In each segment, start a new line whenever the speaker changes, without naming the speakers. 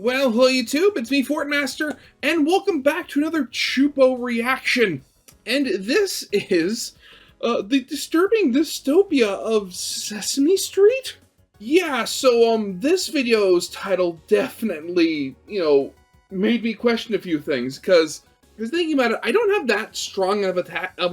Well, hello YouTube, it's me, Fortmaster, and welcome back to another Choopo reaction. And this is the disturbing dystopia of Sesame Street? Yeah, so this video is titled definitely, made me question a few things, because thinking about it, I don't have that strong of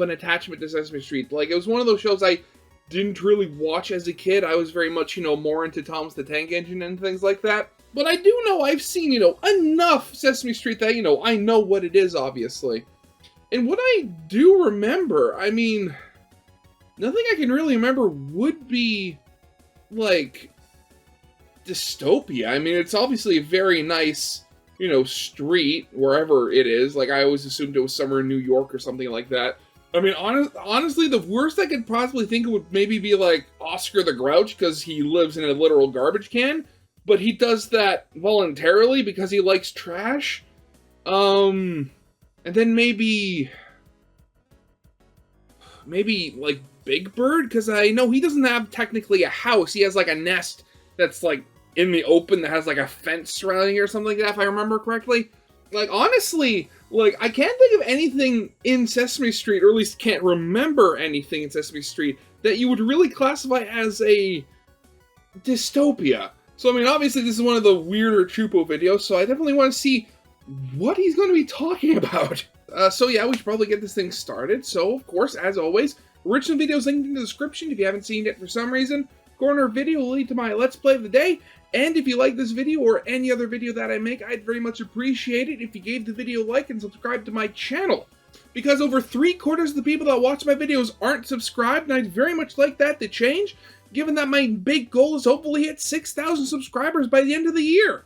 an attachment to Sesame Street. Like, it was one of those shows I didn't really watch as a kid. I was very much, more into Thomas the Tank Engine and things like that. But I do know I've seen, enough Sesame Street that, I know what it is, obviously. And what I do remember, I mean, nothing I can really remember would be, like, Dystopia. I mean, it's obviously a very nice, street, wherever it is. Like, I always assumed it was somewhere in New York or something like that. I mean, honestly, the worst I could possibly think of would maybe be, like, Oscar the Grouch, because he lives in a literal garbage can. But he does that voluntarily because he likes trash. And then maybe like Big Bird, because I know he doesn't have technically a house. He has like a nest that's like in the open that has like a fence surrounding it or something like that, if I remember correctly. Like, honestly, like, I can't think of anything in Sesame Street, or at least can't remember anything in Sesame Street, that you would really classify as a dystopia. So, I mean, obviously, this is one of the weirder Choopo videos, so I definitely want to see what he's going to be talking about. So, yeah, we should probably get this thing started. So, of course, as always, original videos linked in the description if you haven't seen it for some reason. Corner video will lead to my Let's Play of the day. And if you like this video or any other video that I make, I'd very much appreciate it if you gave the video a like and subscribe to my channel. Because over 3/4 of the people that watch my videos aren't subscribed, and I'd very much like that to change, given that my big goal is hopefully hit 6,000 subscribers by the end of the year.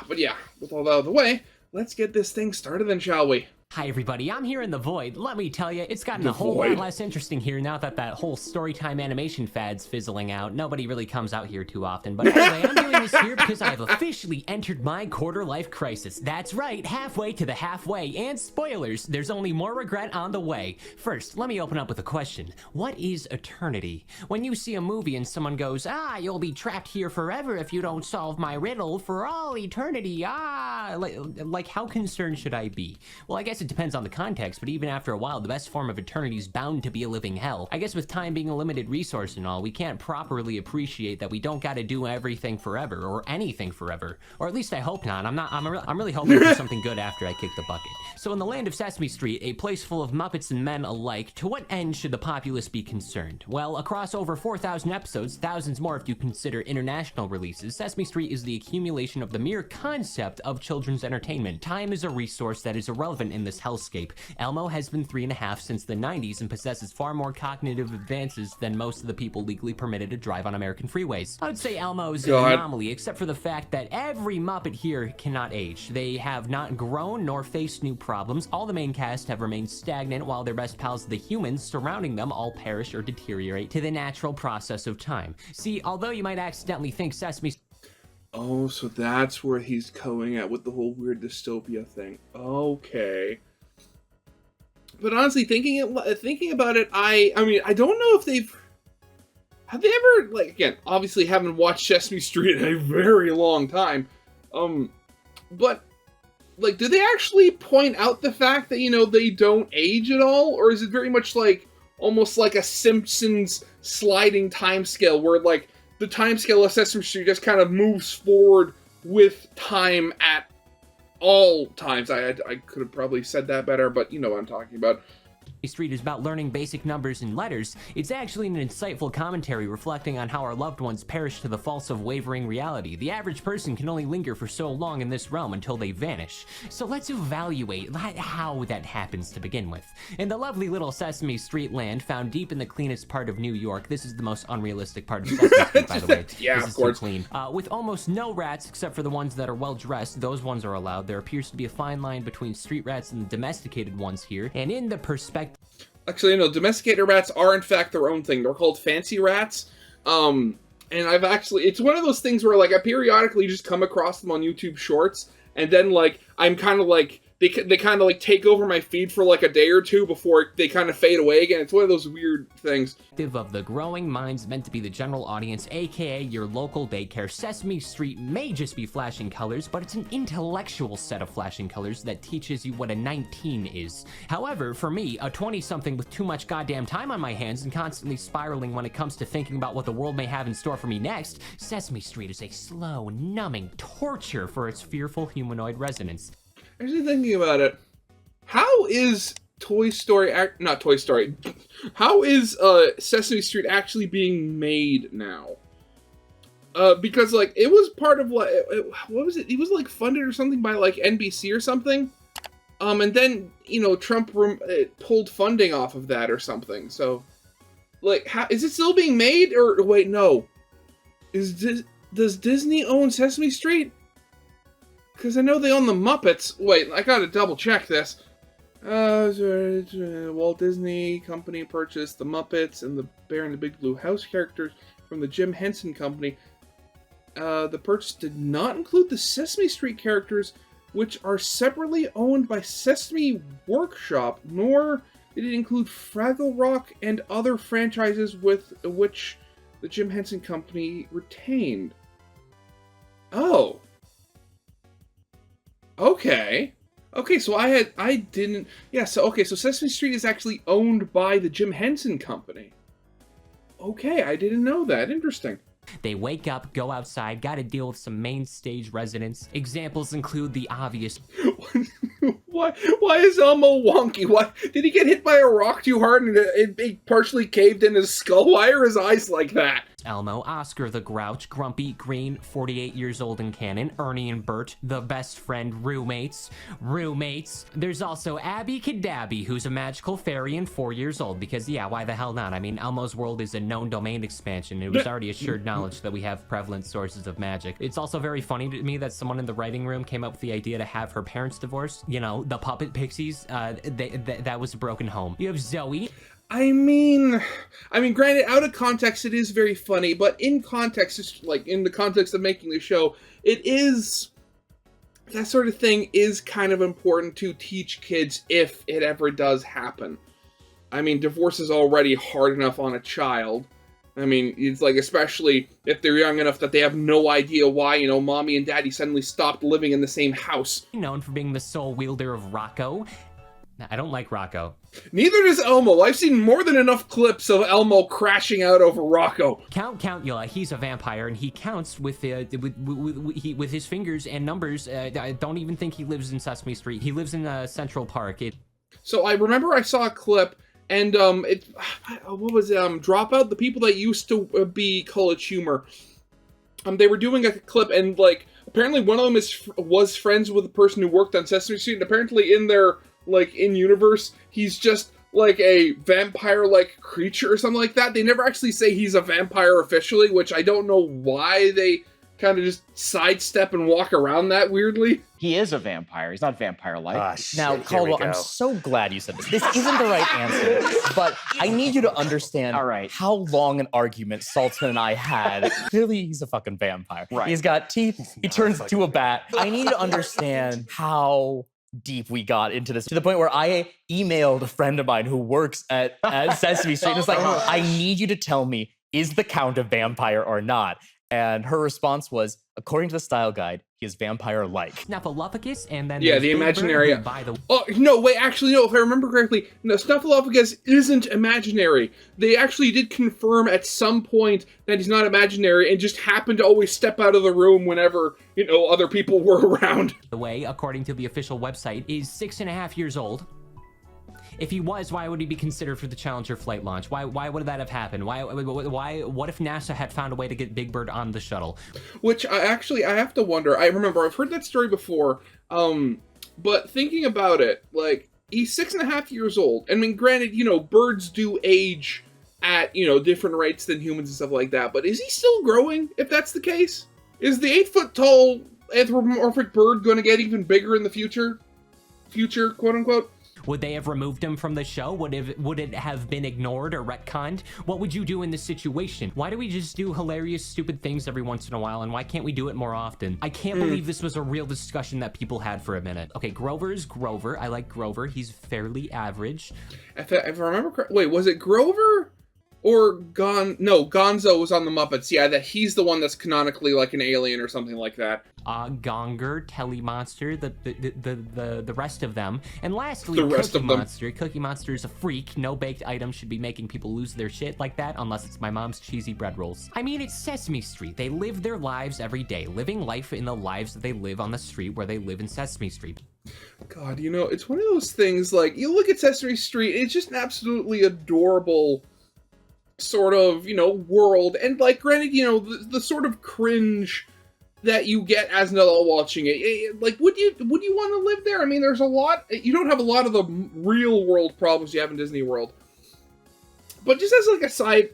But yeah, with all that out of the way, let's get this thing started then, shall we?
Hi everybody, I'm here in the void. Let me tell you, it's gotten a whole lot less interesting here now that whole storytime animation fad's fizzling out. Nobody really comes out here too often, but anyway, I'm doing this here because I have officially entered my quarter-life crisis. That's right, halfway to the halfway, and spoilers, there's only more regret on the way. First, let me open up with a question. What is eternity? When you see a movie and someone goes, you'll be trapped here forever if you don't solve my riddle for all eternity, like how concerned should I be? Well, I guess it depends on the context, but even after a while, the best form of eternity is bound to be a living hell. I guess with time being a limited resource and all, we can't properly appreciate that we don't gotta do everything forever, or anything forever. Or at least I hope not. I'm really hoping for something good after I kick the bucket. So in the land of Sesame Street, a place full of Muppets and men alike, to what end should the populace be concerned? Well, across over 4,000 episodes, thousands more if you consider international releases, Sesame Street is the accumulation of the mere concept of children's entertainment. Time is a resource that is irrelevant in this hellscape. Elmo has been 3.5 since the 90s and possesses far more cognitive advances than most of the people legally permitted to drive on American freeways. I would say Elmo is an anomaly, except for the fact that every Muppet here cannot age. They have not grown nor faced new problems. All the main cast have remained stagnant, while their best pals, the humans surrounding them, all perish or deteriorate to the natural process of time. See, although you might accidentally think Sesame...
Oh, so that's where he's going at with the whole weird dystopia thing. Okay. But honestly, thinking about it, I mean, I don't know if have they ever, like, again, obviously haven't watched Sesame Street in a very long time, but, like, do they actually point out the fact that, they don't age at all? Or is it very much like, almost like a Simpsons sliding time scale, where, like, the time scale of Sesame Street just kind of moves forward with time at all times? I could have probably said that better, but you know what I'm talking about.
Street is about learning basic numbers and letters. It's actually an insightful commentary reflecting on how our loved ones perish to the false of wavering reality. The average person can only linger for so long in this realm until they vanish. So let's evaluate how that happens to begin with. In the lovely little Sesame Street land, found deep in the cleanest part of New York, this is the most unrealistic part of Sesame Street, by the way.
Yeah,
this
of course.
Too clean. With almost no rats except for the ones that are well dressed, those ones are allowed. There appears to be a fine line between street rats and the domesticated ones here, and in the perspective...
Actually, domesticated rats are in fact their own thing. They're called fancy rats. And it's one of those things where, like, I periodically just come across them on YouTube Shorts, and then, like, I'm kind of, like, they kind of like take over my feed for like a day or two before they kind of fade away again. It's one of those weird things.
Of the growing minds meant to be the general audience, aka your local daycare, Sesame Street may just be flashing colors, but it's an intellectual set of flashing colors that teaches you what a 19 is. However, for me, a 20-something with too much goddamn time on my hands and constantly spiraling when it comes to thinking about what the world may have in store for me next, Sesame Street is a slow, numbing torture for its fearful humanoid residents.
Actually thinking about it, how is how is Sesame Street actually being made now? Because like it was part of what was it? It was like funded or something by like NBC or something. And then Trump pulled funding off of that or something. So, like, how is it still being made? Or wait, no, does Disney own Sesame Street? Because I know they own the Muppets. Wait, I gotta double check this. Walt Disney Company purchased the Muppets and the Bear in the Big Blue House characters from the Jim Henson Company. The purchase did not include the Sesame Street characters, which are separately owned by Sesame Workshop, nor did it include Fraggle Rock and other franchises with which the Jim Henson Company retained. Oh. Okay. Okay, so so Sesame Street is actually owned by the Jim Henson Company. Okay, I didn't know that. Interesting.
They wake up, go outside, gotta deal with some main stage residents. Examples include the obvious.
Why is Elmo wonky? Why did he get hit by a rock too hard and it partially caved in his skull? Why are his eyes like that?
Elmo, Oscar the Grouch, Grumpy, Green, 48 years old in canon, Ernie and Bert, the best friend roommates. There's also Abby Cadabby, who's a magical fairy and 4 years old, because yeah, why the hell not? I mean, Elmo's world is a known domain expansion. It was already assured knowledge that we have prevalent sources of magic. It's also very funny to me that someone in the writing room came up with the idea to have her parents divorced. The puppet pixies, that was a broken home. You have Zoe.
I mean, granted, out of context, it is very funny, but in context, it's like in the context of making the show, it is, that sort of thing is kind of important to teach kids if it ever does happen. I mean, divorce is already hard enough on a child. I mean, it's like, especially if they're young enough that they have no idea why, mommy and daddy suddenly stopped living in the same house.
Known for being the sole wielder of Rocco. I don't like Rocco.
Neither does Elmo. I've seen more than enough clips of Elmo crashing out over Rocco.
Count Countula, he's a vampire, and he counts with his fingers and numbers. I don't even think he lives in Sesame Street. He lives in Central Park.
So I remember I saw a clip, and what was it? Dropout, the people that used to be College Humor. They were doing a clip, and like apparently one of them was friends with the person who worked on Sesame Street, and apparently in their in-universe, he's just, like, a vampire-like creature or something like that. They never actually say he's a vampire officially, which I don't know why they kind of just sidestep and walk around that weirdly.
He is a vampire. He's not vampire-like.
Now, Caldwell, I'm so glad you said this. This isn't the right answer, but I need you to understand how long an argument Sultan and I had. Clearly, he's a fucking vampire.
Right.
He's got teeth. He turns into a bat. I need you to understand how deep we got into this, to the point where I emailed a friend of mine who works at Sesame Street, and it's like, I need you to tell me, is the Count a vampire or not? And her response was, according to the style guide, he is vampire-like.
Snuffleupagus, and then
the imaginary. Oh no, wait, actually no. If I remember correctly, no, Snuffleupagus isn't imaginary. They actually did confirm at some point that he's not imaginary, and just happened to always step out of the room whenever other people were around.
The way, according to the official website, is 6.5 years old. If he was, why would he be considered for the Challenger flight launch? Why would that have happened? What if NASA had found a way to get Big Bird on the shuttle?
Which I have to wonder. I remember I've heard that story before, but thinking about it, like, he's 6.5 years old. I mean, granted, birds do age at, different rates than humans and stuff like that, but is he still growing, if that's the case? Is the 8-foot-tall anthropomorphic bird going to get even bigger in the future, quote-unquote?
Would they have removed him from the show? Would it have been ignored or retconned? What would you do in this situation? Why do we just do hilarious, stupid things every once in a while, and why can't we do it more often? I can't believe this was a real discussion that people had for a minute. Okay, Grover is Grover. I like Grover. He's fairly average.
If I remember correctly, wait, was it Grover? Or no, Gonzo was on the Muppets. Yeah, that he's the one that's canonically like an alien or something like that.
Gonger, Telly Monster, the rest of them. And lastly,
The rest
Cookie
of them.
Monster. Cookie Monster is a freak. No baked items should be making people lose their shit like that unless it's my mom's cheesy bread rolls. I mean, it's Sesame Street. They live their lives every day, living life in the lives that they live on the street where they live in Sesame Street.
God, you know, it's one of those things, like, you look at Sesame Street, it's just an absolutely adorable sort of, you know, world. And, like, granted, you know, the sort of cringe that you get as an adult watching it, like, would you want to live there? I mean, there's a lot, you don't have a lot of the real world problems you have in Disney World. But just as, like, a side,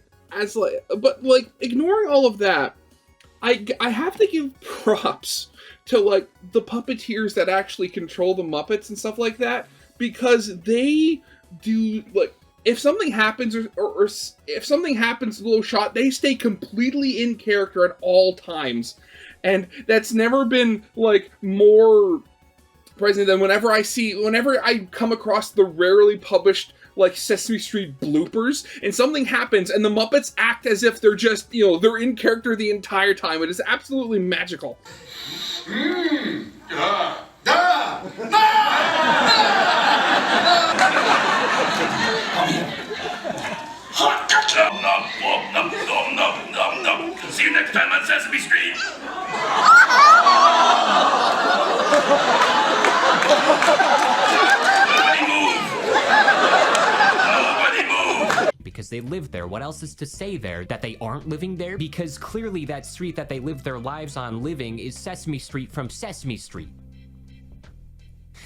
but, like, ignoring all of that, I have to give props to, like, the puppeteers that actually control the Muppets and stuff like that, because they do, like, if something happens or if something happens to Little Shot, they stay completely in character at all times. And that's never been, like, more present than whenever I come across the rarely published, like, Sesame Street bloopers, and something happens, and the Muppets act as if they're just, you know, they're in character the entire time. It is absolutely magical.
See you next time on Sesame Street. Nobody move.
Because they live there. What else is to say there? That they aren't living there? Because clearly that street that they live their lives on living is Sesame Street from Sesame Street.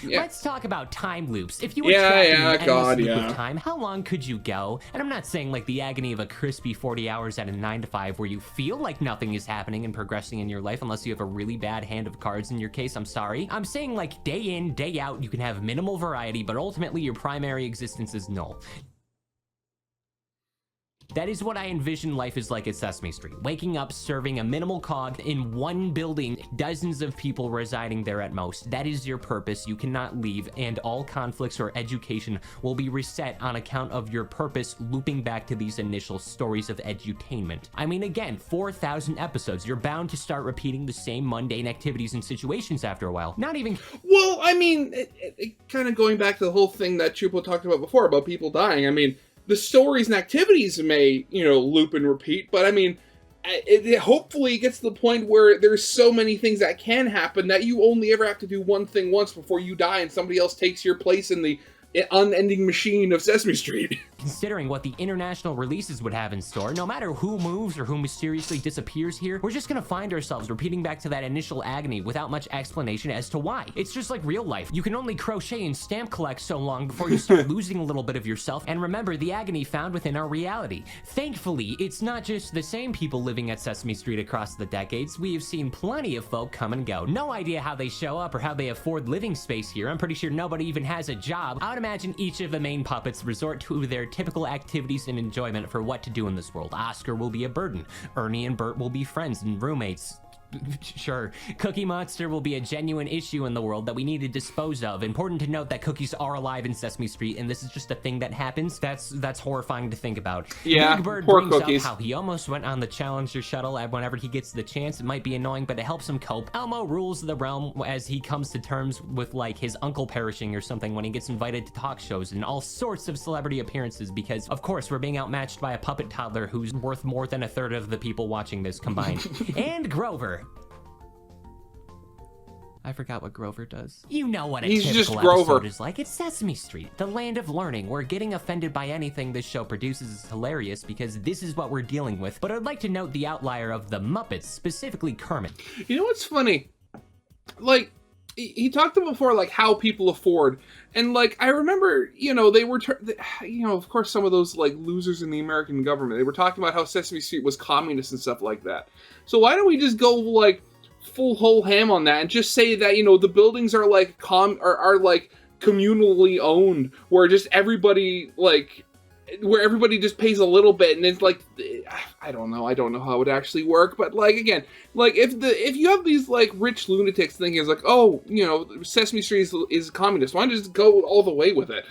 Yeah.
Let's talk about time loops. If you were
Yeah,
trapped
yeah,
in an endless
God,
loop
yeah.
of time, how long could you go? And I'm not saying like the agony of a crispy 40 hours at a 9 to 5 where you feel like nothing is happening and progressing in your life unless you have a really bad hand of cards in your case. I'm sorry. I'm saying like day in, day out, you can have minimal variety, but ultimately your primary existence is null. That is what I envision life is like at Sesame Street. Waking up, serving a minimal cog in one building, dozens of people residing there at most. That is your purpose. You cannot leave, and all conflicts or education will be reset on account of your purpose looping back to these initial stories of edutainment. I mean, again, 4,000 episodes. You're bound to start repeating the same mundane activities and situations after a while. Not even...
Well, I mean, kind of going back to the whole thing that Choopo talked about before, about people dying, I mean, the stories and activities may, you know, loop and repeat, but I mean, it hopefully gets to the point where there's so many things that can happen that you only ever have to do one thing once before you die and somebody else takes your place in the unending machine of Sesame Street.
Considering what the international releases would have in store, no matter who moves or who mysteriously disappears here, we're just gonna find ourselves repeating back to that initial agony without much explanation as to why. It's just like real life. You can only crochet and stamp collect so long before you start losing a little bit of yourself, and remember the agony found within our reality. Thankfully, it's not just the same people living at Sesame Street across the decades. We have seen plenty of folk come and go. No idea how they show up or how they afford living space here. I'm pretty sure nobody even has a job. I would imagine each of the main puppets resort to their typical activities and enjoyment for what to do in this world. Oscar will be a burden. Ernie and Bert will be friends and roommates. Sure. Cookie Monster will be a genuine issue in the world that we need to dispose of. Important to note that cookies are alive in Sesame Street, and this is just a thing that happens. That's horrifying to think about.
Yeah,
Big Bird
poor
brings
Cookies.
up how he almost went on the Challenger shuttle and whenever he gets the chance. It might be annoying, but it helps him cope. Elmo rules the realm as he comes to terms with like his uncle perishing or something when he gets invited to talk shows and all sorts of celebrity appearances because, of course, we're being outmatched by a puppet toddler who's worth more than a third of the people watching this combined. And Grover. I forgot what Grover does. You know what a
He's
typical
just Grover.
episode is like. It's Sesame Street, the land of learning, where getting offended by anything this show produces is hilarious because this is what we're dealing with. But I'd like to note the outlier of the Muppets, specifically Kermit.
You know what's funny? Like, he talked about before, like, how people afford. And, like, I remember, you know, they were, you know, of course, some of those, like, losers in the American government, they were talking about how Sesame Street was communist and stuff like that. So why don't we just go, like, full whole ham on that and just say that, you know, the buildings are like are like communally owned, where just everybody like, where everybody just pays a little bit, and it's like, I don't know how it would actually work, but like, again, like if you have these like rich lunatics thinking it's like, oh, you know, Sesame Street is communist, why don't you just go all the way with it?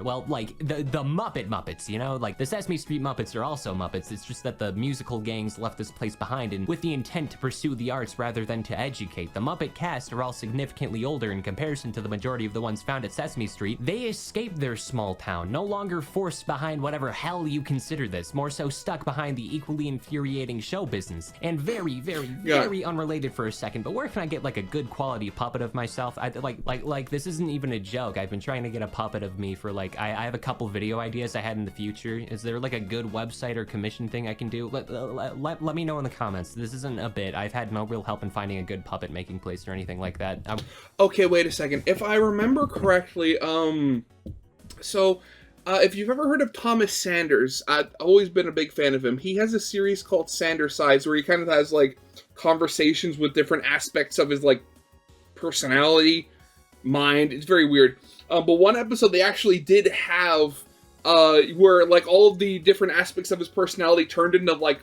Well, like the Muppets, you know, like the Sesame Street Muppets are also Muppets. It's just that the musical gangs left this place behind, and with the intent to pursue the arts rather than to educate. The Muppet cast are all significantly older in comparison to the majority of the ones found at Sesame Street. They escaped their small town, no longer forced behind whatever hell you consider this, more so stuck behind the equally infuriating show business. And very, very, very unrelated for a second, but where can I get like a good quality puppet of myself? Like this isn't even a joke. I've been trying to get a puppet of me for like, I have a couple video ideas I had in the future. Is there like a good website or commission thing I can do? Let me know in the comments. This isn't a bit. I've had no real help in finding a good puppet making place or anything like that.
Okay, wait a second. If I remember correctly, if you've ever heard of Thomas Sanders, I've always been a big fan of him. He has a series called Sanders Sides, where he kind of has like conversations with different aspects of his like personality, mind. It's very weird. But one episode they actually did have where like all of the different aspects of his personality turned into like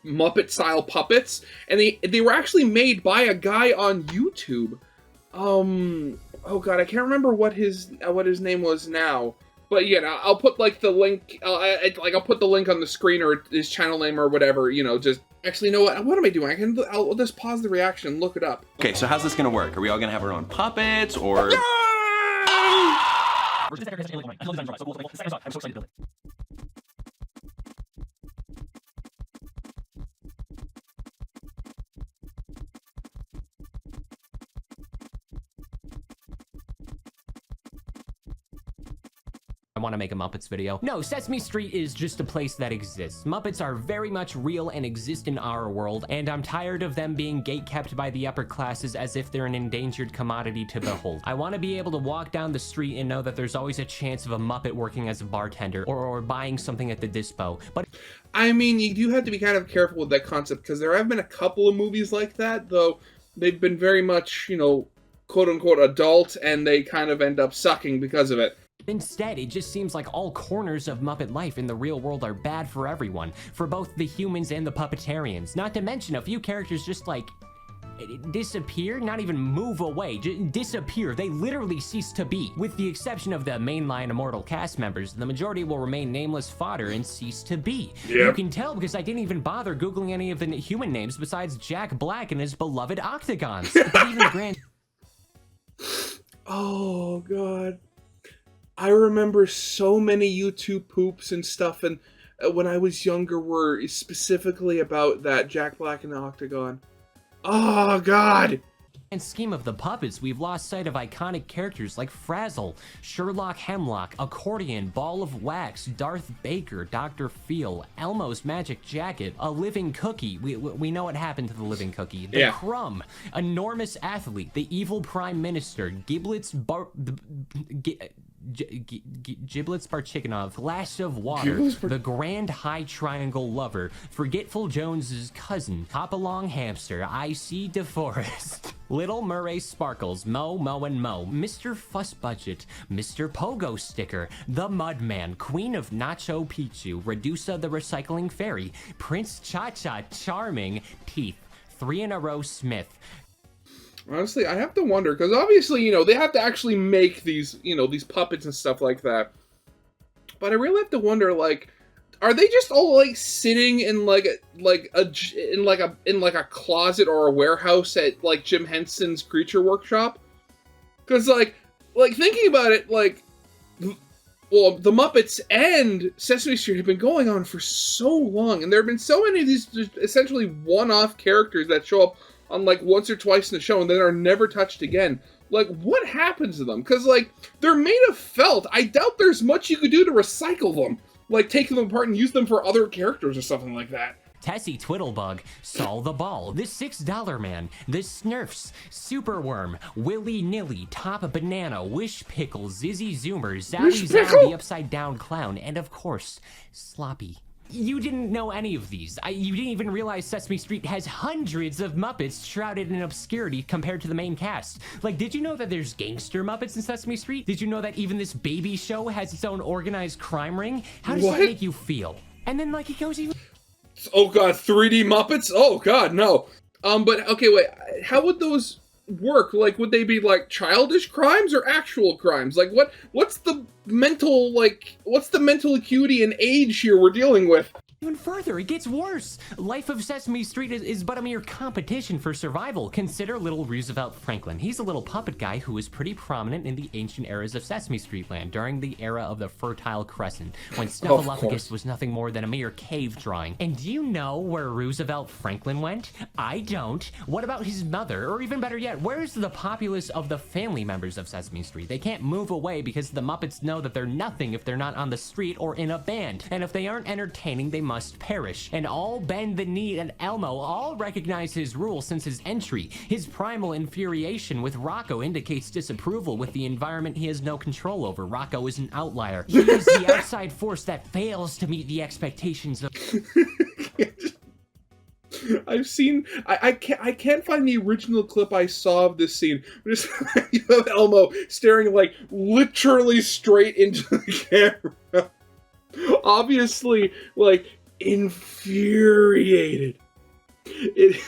Muppet style puppets, and they were actually made by a guy on YouTube. Oh god, I can't remember what his name was now. But yeah, I'll put like the link. I'll put the link on the screen, or his channel name or whatever. You know, just actually, you know what? What am I doing? I'll just pause the reaction and look it up.
Okay, so how's this gonna work? Are we all gonna have our own puppets, or?
I want to make a Muppets video. No, Sesame Street is just a place that exists. Muppets are very much real and exist in our world, and I'm tired of them being gatekept by the upper classes as if they're an endangered commodity to behold. I want to be able to walk down the street and know that there's always a chance of a Muppet working as a bartender or buying something at the dispo. But
I mean, you do have to be kind of careful with that concept, because there have been a couple of movies like that, though they've been very much, you know, quote-unquote adult, and they kind of end up sucking because of it.
instead, it just seems like all corners of Muppet life in the real world are bad for everyone, for both the humans and the puppetarians. Not to mention a few characters just like disappear, not even move away, just disappear. They literally cease to be. With the exception of the mainline immortal cast members, the majority will remain nameless fodder and cease to be. Yep. You can tell because I didn't even bother Googling any of the human names besides Jack Black and his beloved octagons. But even the grand...
Oh, God. I remember so many YouTube poops and stuff, and when I was younger were specifically about that Jack Black and the Octagon. Oh, God!
In scheme of the puppets, we've lost sight of iconic characters like Frazzle, Sherlock Hemlock, Accordion, Ball of Wax, Darth Baker, Dr. Feel, Elmo's Magic Jacket, a living cookie. We know what happened to the living cookie. The Crumb, Enormous Athlete, the Evil Prime Minister, Giblets Barchikanov, Glass of Water, the Grand High Triangle Lover, Forgetful Jones's Cousin, Hopalong Hamster, I.C. DeForest, Little Murray Sparkles, Mo, and Mo, Mr. Fuss Budget, Mr. Pogo Sticker, The Mudman, Queen of Nacho Pichu, Redusa the Recycling Fairy, Prince Cha-Cha Charming, Teeth, 3 in a Row Smith.
Honestly, I have to wonder, because obviously, you know, they have to actually make these, you know, these puppets and stuff like that. But I really have to wonder, like, are they just all like sitting in a closet or a warehouse at like Jim Henson's Creature Workshop? Because like thinking about it, like, well, the Muppets and Sesame Street have been going on for so long, and there have been so many of these just essentially one-off characters that show up on like once or twice in the show and then are never touched again. Like, what happens to them? Because like they're made of felt. I doubt there's much you could do to recycle them, like taking them apart and use them for other characters or something like that.
Tessie Twiddlebug, Saul the Ball, the $6 Man, the Snurfs, Superworm, Willy Nilly, Top Banana, Wish Pickle, Zizzy Zoomer, Zowie Zowie, the Upside Down Clown, and of course, Sloppy. You didn't know any of these. You didn't even realize Sesame Street has hundreds of Muppets shrouded in obscurity compared to the main cast. Like, did you know that there's gangster Muppets in Sesame Street? Did you know that even this baby show has its own organized crime ring? How does that make you feel? And then, like, it goes even...
Oh god, 3D Muppets? Oh god, no. But, okay, wait, how would those work? Like, would they be, like, childish crimes or actual crimes? Like, what's the mental, like, what's the mental acuity and age here we're dealing with?
Even further, it gets worse. Life of Sesame Street is but a mere competition for survival. Consider little Roosevelt Franklin. He's a little puppet guy who was pretty prominent in the ancient eras of Sesame Street land during the era of the Fertile Crescent, when Snuffleupagus was nothing more than a mere cave drawing. And do you know where Roosevelt Franklin went? I don't. What about his mother? Or even better yet, where's the populace of the family members of Sesame Street? They can't move away because the Muppets know that they're nothing if they're not on the street or in a band. And if they aren't entertaining, they must perish. And all Bend the Knee and Elmo all recognize his rule since his entry. His primal infuriation with Rocco indicates disapproval with the environment he has no control over. Rocco is an outlier. He is the outside force that fails to meet the expectations of...
I've seen, I can't find the original clip I saw of this scene. Just you have Elmo staring like literally straight into the camera. Obviously, like, infuriated. It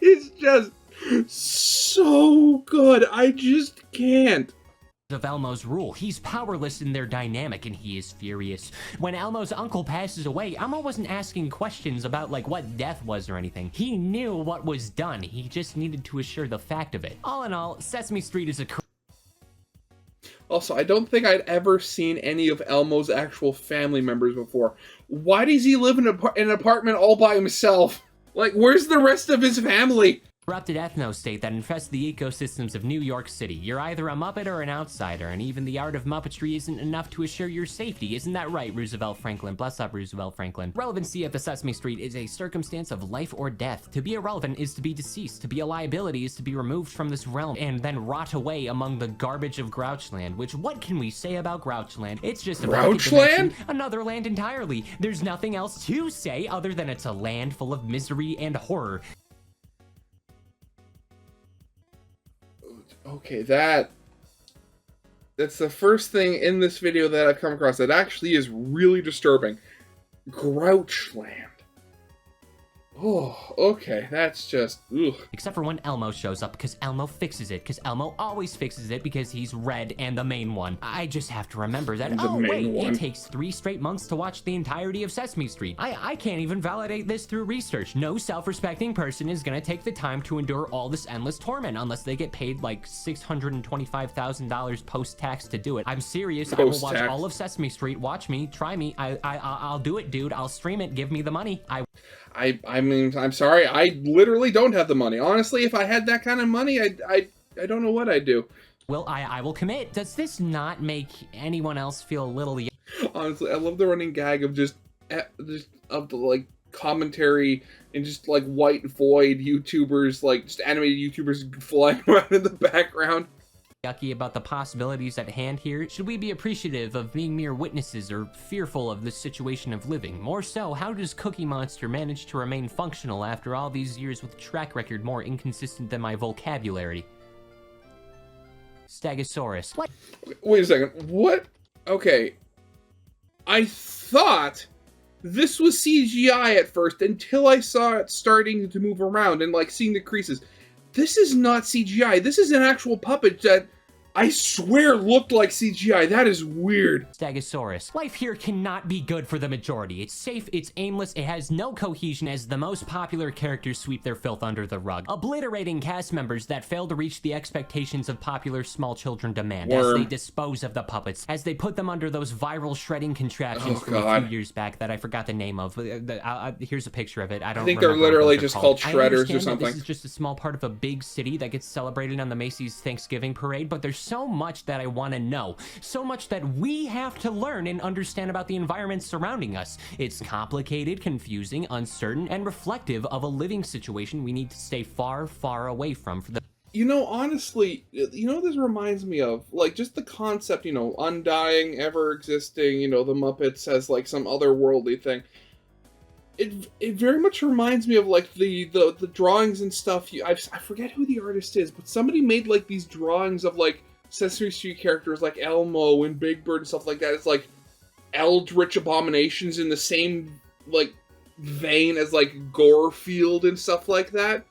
is just so good. I just can't.
Of Elmo's rule. He's powerless in their dynamic and he is furious. When Elmo's uncle passes away, Elmo wasn't asking questions about like what death was or anything. He knew what was done. He just needed to assure the fact of it. All in all, Sesame Street is a...
Also, I don't think I'd ever seen any of Elmo's actual family members before. Why does he live in an apartment all by himself? Like, where's the rest of his family?
Corrupted ethno-state that infests the ecosystems of New York City. You're either a Muppet or an outsider, and even the art of Muppetry isn't enough to assure your safety. Isn't that right, Roosevelt Franklin? Bless up, Roosevelt Franklin. Relevancy at the Sesame Street is a circumstance of life or death. To be irrelevant is to be deceased. To be a liability is to be removed from this realm and then rot away among the garbage of Grouchland, which what can we say about Grouchland? It's just a
Grouchland?
Another land entirely. There's nothing else to say other than it's a land full of misery and horror.
Okay, that's the first thing in this video that I've come across that actually is really disturbing. Grouchland. Oh, okay, that's just, ugh.
Except for when Elmo shows up, because Elmo fixes it, because Elmo always fixes it because he's red and the main one. I just have to remember that, oh wait, it takes 3 straight months to watch the entirety of Sesame Street. I can't even validate this through research. No self-respecting person is gonna take the time to endure all this endless torment unless they get paid like $625,000 post-tax to do it. I'm serious, I will watch all of Sesame Street. Watch me, try me, I'll do it, dude. I'll stream it, give me the money.
I mean, I'm sorry, I literally don't have the money. Honestly, if I had that kind of money, I don't know what I'd do.
Well, I will commit. Does this not make anyone else feel a little...
Honestly, I love the running gag of just of the, like, commentary and just, like, white void YouTubers, like, just animated YouTubers flying around in the background.
Yucky about the possibilities at hand here? Should we be appreciative of being mere witnesses or fearful of the situation of living? More so, how does Cookie Monster manage to remain functional after all these years with a track record more inconsistent than my vocabulary? Stegosaurus. What?
Wait a second. What? Okay. I thought this was CGI at first until I saw it starting to move around and, like, seeing the creases. This is not CGI. This is an actual puppet that I swear looked like CGI. That is weird.
Stegosaurus. Life here cannot be good for the majority. It's safe, it's aimless, it has no cohesion as the most popular characters sweep their filth under the rug, obliterating cast members that fail to reach the expectations of popular small children demand as they dispose of the puppets, as they put them under those viral shredding contraptions from a few years back that I forgot the name of. Here's a picture of it. I
think they're literally just called shredders or something.
This is just a small part of a big city that gets celebrated on the Macy's Thanksgiving parade, but there's so much that I want to know, so much that we have to learn and understand about the environment surrounding us. It's complicated, confusing, uncertain, and reflective of a living situation we need to stay far, far away from for the...
You know, honestly, you know what this reminds me of? Like, just the concept, you know, undying, ever existing, you know, the Muppets as, like, some otherworldly thing. It very much reminds me of, like, the drawings and stuff. I forget who the artist is, but somebody made, like, these drawings of, like, Sesame Street characters like Elmo and Big Bird and stuff like that. It's, like, eldritch abominations in the same, like, vein as, like, Gorefield and stuff like that.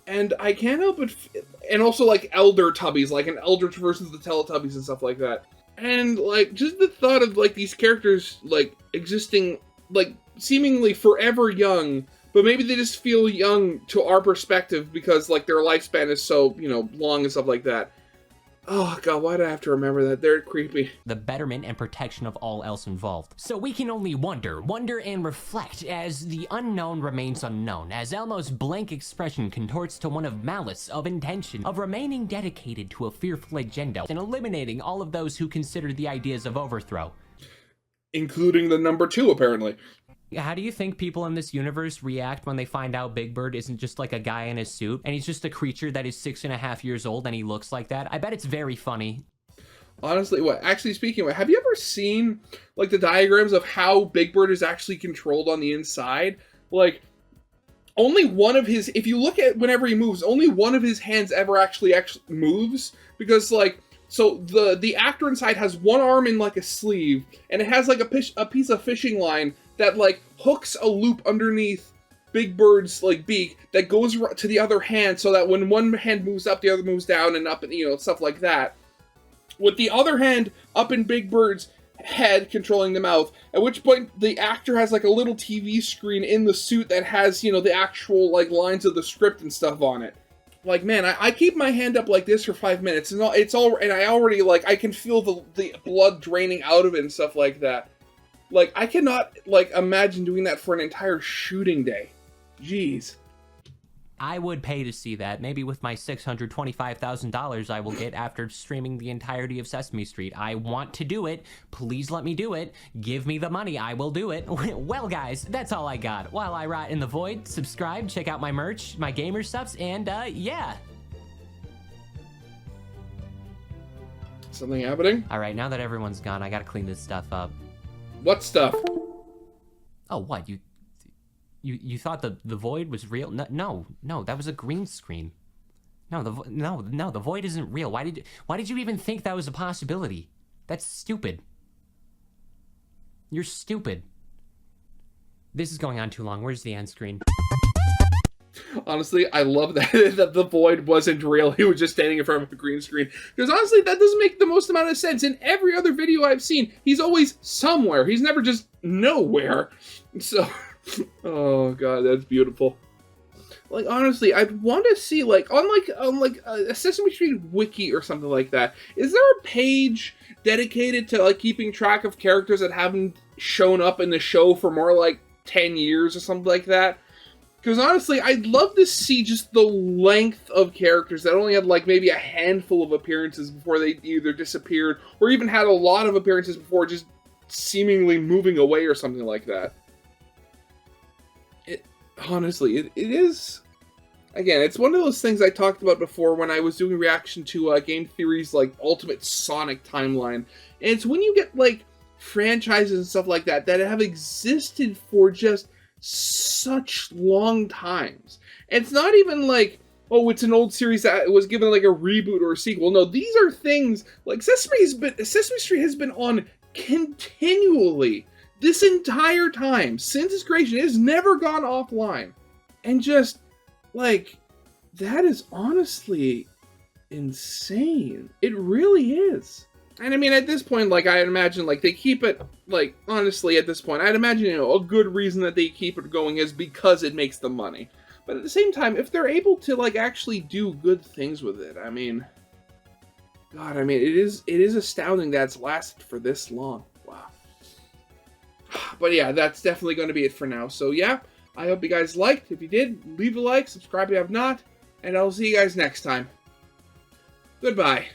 And I can't help but... And also, like, Elder Tubbies, like an eldritch version of the Teletubbies and stuff like that. And, like, just the thought of, like, these characters, like, existing, like, seemingly forever young, but maybe they just feel young to our perspective because, like, their lifespan is so, you know, long and stuff like that. Oh, God, why do I have to remember that? They're creepy.
The betterment and protection of all else involved. So we can only wonder and reflect as the unknown remains unknown, as Elmo's blank expression contorts to one of malice, of intention, of remaining dedicated to a fearful agenda, and eliminating all of those who consider the ideas of overthrow.
Including the number 2, apparently.
How do you think people in this universe react when they find out Big Bird isn't just like a guy in his suit, and he's just a creature that is 6.5 years old and he looks like that? I bet it's very funny.
Honestly, actually speaking of, have you ever seen, like, the diagrams of how Big Bird is actually controlled on the inside? Like, only one of his, if you look at whenever he moves, only one of his hands ever actually moves, because, like, so the actor inside has one arm in, like, a sleeve, and it has, like, a piece of fishing line that, like, hooks a loop underneath Big Bird's, like, beak that goes to the other hand so that when one hand moves up, the other moves down and up, and, you know, stuff like that. With the other hand up in Big Bird's head controlling the mouth, at which point the actor has, like, a little TV screen in the suit that has, you know, the actual, like, lines of the script and stuff on it. Like, man, I keep my hand up like this for 5 minutes, and and I already, like, I can feel the blood draining out of it and stuff like that. Like, I cannot, like, imagine doing that for an entire shooting day. Jeez.
I would pay to see that. Maybe with my $625,000 I will get after streaming the entirety of Sesame Street. I want to do it. Please let me do it. Give me the money. I will do it. Well, guys, that's all I got. While I rot in the void, subscribe, check out my merch, my gamer stuffs, and, yeah.
Something happening?
All right, now that everyone's gone, I gotta clean this stuff up.
What stuff?
Oh, what? You thought the void was real? No, that was a green screen. No, the void isn't real. Why did you even think that was a possibility? That's stupid. You're stupid. This is going on too long. Where's the end screen?
Honestly, I love that the void wasn't real. He was just standing in front of a green screen. Because honestly, that doesn't make the most amount of sense. In every other video I've seen, he's always somewhere. He's never just nowhere. So, oh god, that's beautiful. Like, honestly, I'd want to see, like, on a Sesame Street wiki or something like that, is there a page dedicated to, like, keeping track of characters that haven't shown up in the show for more like 10 years or something like that? Because honestly, I'd love to see just the length of characters that only had, like, maybe a handful of appearances before they either disappeared, or even had a lot of appearances before just seemingly moving away or something like that. Honestly, it is... Again, it's one of those things I talked about before when I was doing a reaction to Game Theory's, like, Ultimate Sonic timeline. And it's when you get, like, franchises and stuff like that that have existed for just such long times. And it's not even like, oh, it's an old series that was given like a reboot or a sequel. No, these are things like Sesame Street has been on continually this entire time since its creation. It has never gone offline. And just like, that is honestly insane. It really is. And I mean, at this point, like, I imagine, like, they keep it, like, honestly, at this point, I'd imagine, you know, a good reason that they keep it going is because it makes them money. But at the same time, if they're able to, like, actually do good things with it, I mean, God, I mean, it is astounding that it's lasted for this long. Wow. But yeah, that's definitely going to be it for now. So yeah, I hope you guys liked. If you did, leave a like, subscribe if you have not, and I'll see you guys next time. Goodbye.